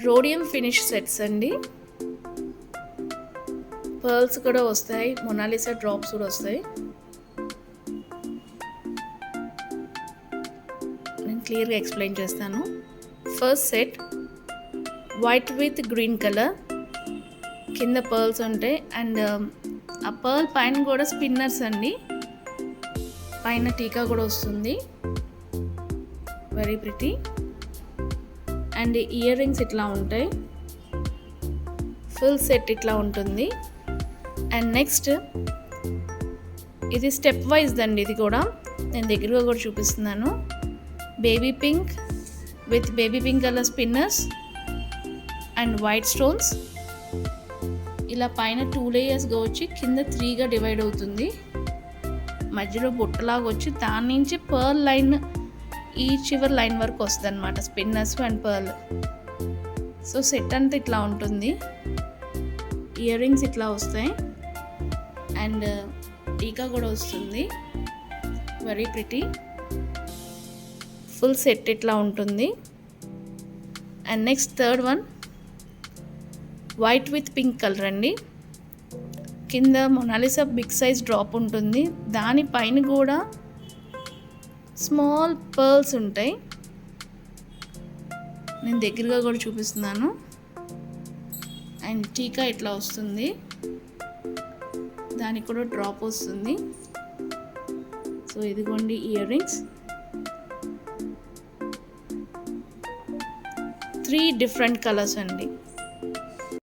Rhodium finish sets అండి. Pearls కూడా వస్తాయి, మొనాలిసా డ్రాప్స్ కూడా వస్తాయి. నేను క్లియర్గా ఎక్స్ప్లెయిన్ చేస్తాను. First set white with green colour, కింద పర్ల్స్ ఉంటాయి అండ్ ఆ పర్ల్ పైన కూడా స్పిన్నర్స్ అండి, పైన టీకా కూడా వస్తుంది. Very pretty. And ear rings ఇట్లా ఉంటాయి, ఫుల్ సెట్ ఇట్లా ఉంటుంది. అండ్ నెక్స్ట్ ఇది స్టెప్ వైజ్ అండి, ఇది కూడా నేను దగ్గరగా కూడా చూపిస్తున్నాను. Baby pink with baby pink colour spinners and white stones. ఇలా పైన 2 లేయర్స్గా వచ్చి కింద 3గా డివైడ్ అవుతుంది. మధ్యలో బుట్టలాగా వచ్చి దాని నుంచి పర్ల్ లైన్ ఈ చివరి లైన్ వరకు వస్తుంది అనమాట, spinners and pearl. So set అంతా ఇట్లా ఉంటుంది. ఇయర్ రింగ్స్ ఇట్లా వస్తాయి అండ్ టీకా కూడా వస్తుంది. Very pretty. ఫుల్ సెట్ ఇట్లా ఉంటుంది. And next third one white with pink colour అండి. కింద మొనాలిసా బిగ్ సైజ్ డ్రాప్ ఉంటుంది, దానిపైన కూడా స్మాల్ పర్ల్స్ ఉంటాయి. నేను దగ్గరగా కూడా చూపిస్తున్నాను. అండ్ టీకా ఇట్లా వస్తుంది, దానికి కూడా డ్రాప్ వస్తుంది. సో ఇదిగోండి ఇయర్ రింగ్స్. 3 డిఫరెంట్ కలర్స్ అండి.